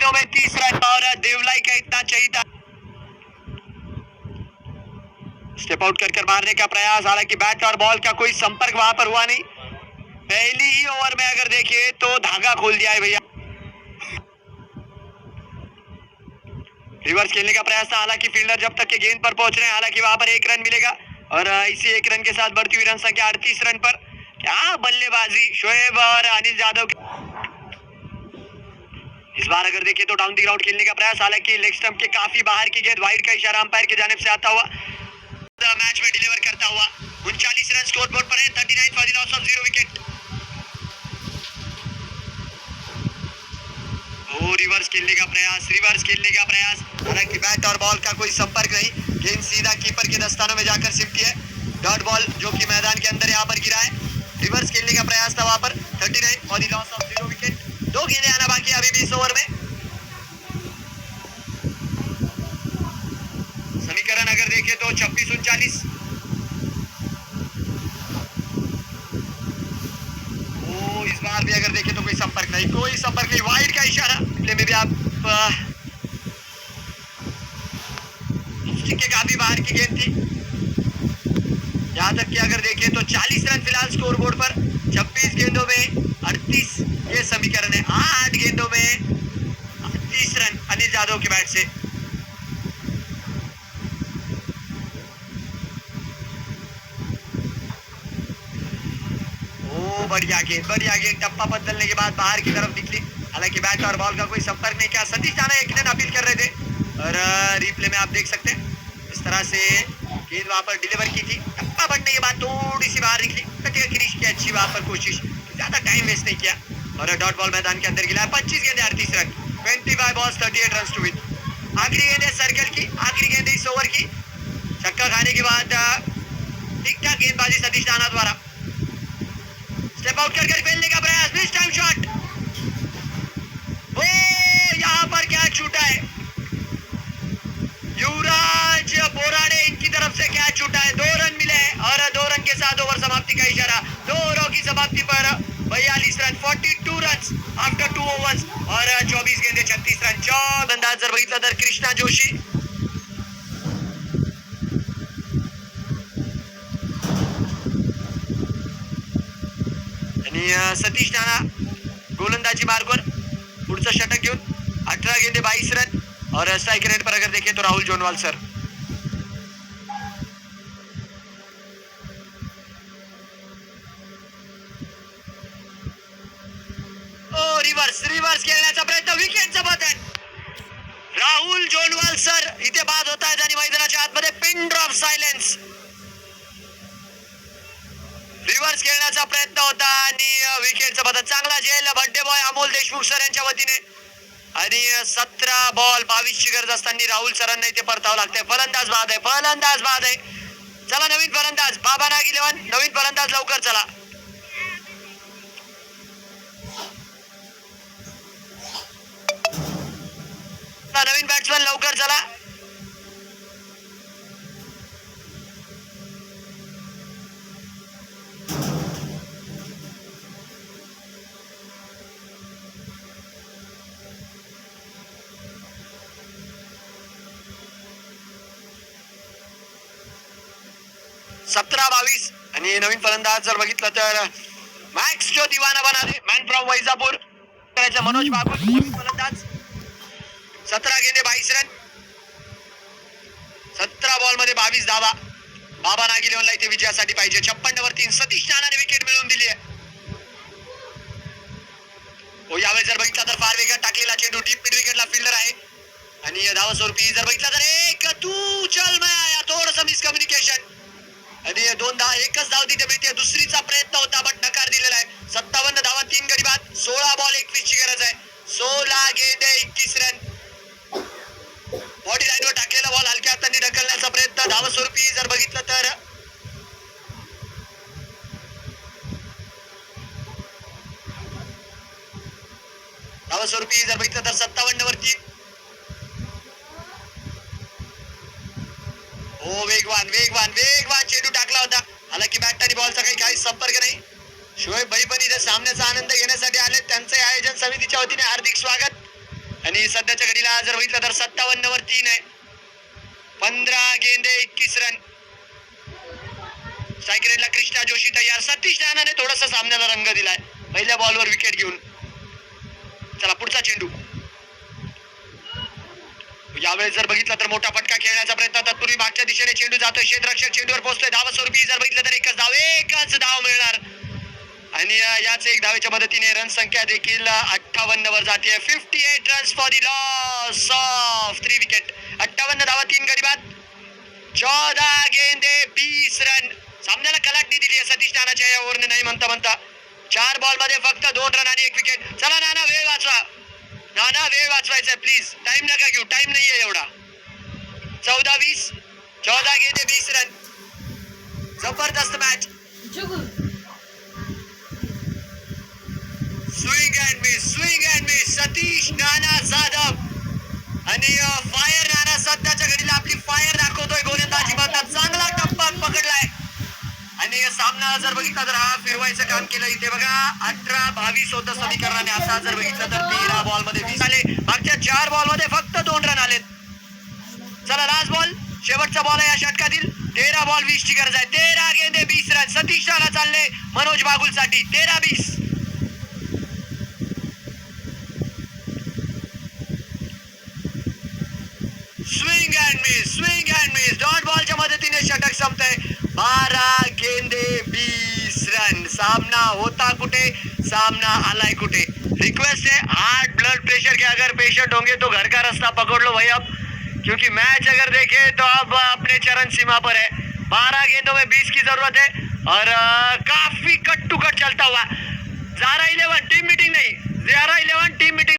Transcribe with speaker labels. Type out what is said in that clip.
Speaker 1: गेंदों में 30 रन और देवलाई का इतना चाहिए था। स्टेप आउट कर मारने का प्रयास, हालांकि बैट और बॉल का कोई संपर्क वहां पर हुआ नहीं। पहली ही ओवर में अगर देखिए तो धागा खोल दिया है भैया। रिवर्स खेलने का प्रयास था, हालांकि फील्डर जब तक के गेंद पर पहुंच रहे हैं, हालांकि वहां पर 1 रन मिलेगा और इसी 1 रन के साथ बढ़ती हुई रन संख्या 38 रन पर। क्या बल्लेबाजी शोएब और अनिल यादव। इस बार अगर देखिए तो डाउन द ग्राउंड खेलने का प्रयास, हालांकि लेग स्टंप के काफी बाहर की गेंद, वाइड का इशारा अंपायर की जानिब से आता हुआ मैच में डिलीवर करता हुआ। 39 रन स्कोर बोर्ड पर है, 39 for the loss of 0 wicket. Reverse खेलने का प्रयास, हालांकि बैट और बॉल का कोई संपर्क नहीं। गेंद सीधा कीपर के दस्तानों में जाकर सिमटी है। डॉट बॉल जो कि मैदान के अंदर यहाँ पर गिरा है। रिवर्स खेलने का प्रयास था वहां पर। 39 for the loss of 0 wicket. 2 गेंदें आना बाकी अभी भी इस ओवर में। समीकरण अगर देखें तो 26-39। इस बार भी अगर देखें तो कोई संपर्क नहीं, वाइड का इशारा। प्ले में भी आप के काफी बाहर की गेंद थी। यहां तक कि अगर देखें तो 40 रन फिलहाल स्कोर बोर्ड पर। 26 गेंदों में 38 ये समीकरण है। 8 गेंदों में 30 रन अनिल यादव के बैट से। बढ़िया गेंद टप्पा बदलने के बाद बाहर की तरफ निकली, हालांकि बैट और बॉल का कोई संपर्क नहीं किया। सतीश राणा यकीनन अपील कर रहे थे और रिप्ले में आप देख सकते हैं इस तरह से गेंद वहां पर डिलीवर की थी। टप्पा बढ़ने के बाद थोड़ी सी बाहर निकली, क्रीज की अच्छी वहां पर कोशिश, ज्यादा टाइम वेस्ट नहीं किया और डॉट बॉल मैदान के अंदर गिरा। 25 गेंदे 38 run, 25 balls 38 run to win. आखिरी गेंद है सर्कल की, आखिरी गेंद इस ओवर की। छक्का खाने के बाद ठीक ठाक गेंदबाजी सतीश राणा द्वारा। स्टेप आउट कर खेलने का प्रयास, मिस टाइम शॉट। यहाँ पर कैच छूटा है। युवराज बोराड़े इनकी तरफ से कैच छूटा है। 2 रन मिले और 2 रन के साथ ओवर समाप्ति का इशारा। 2 ओवरों की समाप्ति पर 42 रन, 42 रन आफ्टर 2 ओवर्स और 24 गेंदे 36 रन। 4 अंदाज जर बघितलं तर कृष्णा जोशी आणि सतीश राणा गोलंदाजी मार्गवर पुढचं षटक घेऊन 18 गेंदे 22 रन और स्ट्राइक रेट पर अगर देखें तो राहुल जोनवाल सर। रिवर्स खेळण्याचा प्रयत्न, विकेटचं पतन। राहुल जोनवाल सर इथे बाद होत आहेत आणि मैदानाच्या आतमध्ये पिन ड्रॉप सायलेन्स। रिवर्स खेळण्याचा प्रयत्न होता आणि विकेटचं पतन। चांगला झेल birthday boy Amol Deshmukh sir यांच्या वतीने आणि 17 बॉल 22 ची गरज असताना राहुल सरांना इथे परतावं लागतंय। फलंदाज बाद आहे। चला नवीन फलंदाज, बाबा नाग 11 नवीन फलंदाज लवकर चला। नवीन बॅट्समन लवकर चला। सत्रह 22 आणि नवीन फलंदाज जर बघितलं तर मॅक्स जो दिवाना बनाले, मॅन फ्रॉम वैजापूर करायचं मनोज बागुल नवीन फलंदाज। 17 गेंदे 22 रन, 17 बॉल मध्ये 22 धावा। बाबा नाग 11 ला इथे विजयासाठी पाहिजे। 56 वर 3 सतीश राणाने विकेट मिळवून दिली आहे। यावेळी जर बघितला तर फार वेगात टाकलेला चेंडू डीप मिड विकेटला फील्डर आहे आणि धावा स्वरूपी जर बघितला तर एक तू चल मैं आया, थोडंसं मिसकम्युनिकेशन आणि 2 धावा, एकच धाव तिथे मिळते। दुसरीचा प्रयत्न होता बट नकार दिलेला आहे। 57 धावा 3 गडी बाद, 16 बॉल 21 ची गरज आहे। 16 गेंदे 21 रन। बॉडी लाईनवर टाकलेला बॉल हलक्या हातांनी ढकलण्याचा प्रयत्न धावा स्वरूपी जर बघितलं तर धावा स्वरूपी जर बघितलं तर 57 वरती वेगवान चेंडू टाकला होता, हालांकि बॅट आणि बॉलचा काही संपर्क नाही। शोएब भाई पण इथे सामन्याचा आनंद घेण्यासाठी आले, त्यांचे आयोजन समितीच्या वतीने हार्दिक स्वागत। आणि सध्याच्या घडीला जर बघितलं तर 57 वर 3 आहे. 15 गेंदे 21 रन. सायकरेटला कृष्णा जोशी तयार. सतीश राणाने थोडासा सामन्याला रंग दिलाय पहिल्या बॉलवर विकेट घेऊन. चला पुढचा चेंडू. यावेळेस जर बघितलं तर मोठा फटका खेळण्याचा प्रयत्न. तत्पूर्वी मागच्या दिशेने चेंडू जातोय. क्षेत्ररक्षक चेंडूवर पोहोचतोय. धावस्वरूपी जर बघितलं तर एकच धाव मिळणार आणि याच एक धावेच्या मदतीने रन संख्या देखील 58 वर जाते. 58 runs for the loss of 3 wicket. 58 धावा 3 गडी बाद. 14 गेंदे 20 रन. सामन्याला कलाटणी दिली आहे सतीश राणाच्या या ओव्हरने नाही म्हणता 4 बॉल मध्ये फक्त 2 रन आणि 1 विकेट. चला नाना वेळ वाचवा. नाना वेळ वाचवायचा प्लीज. टाइम नका घेऊ. टाइम नाहीये एवढा. 14-20. 14 गेंदे 20 रन. जबरदस्त match. Swing and miss Satish Nana Jadhav आणि फायर नाना सध्याच्या घडीला आपली फायर दाखवतोय. गोलंदाजी करतात. चांगला टप्पा पकडलाय आणि सामना जर बघितला तर हा फिरवायचं काम केलं. इथे बघा 18-22 होतं समीकरणाने. असा जर बघितलं तर 13 बॉल मध्ये 20 आले. मागच्या 4 बॉल मध्ये फक्त 2 रन आलेत. चला लास्ट बॉल शेवटचा बॉल आहे या षटकातील. 13 बॉल 20 ची गरज आहे. 13 गेंदे 20 रन. सतीश राणा चालले मनोज बागुल साठी. 13-20. स्विंग अँड मिस डॉट बॉलच्या मदतीने षटक संपतंय. 12 गेंदे 20 रन. सामना होता कुठे, सामना आलाय कुठे. रिक्वेस्ट है हार्ट ब्लड प्रेशर के अगर पेशेंट होंगे तो घर का रास्ता पकड़ लो भाई अब, क्योंकि मैच अगर देखे तो अब अपने चरण सीमा पर है. 12 गेंदों में 20 की जरूरत है और काफी कट टू कट चलता हुआ. Zara 11 टीम मीटिंग नहीं, Zara 11 टीम मीटिंग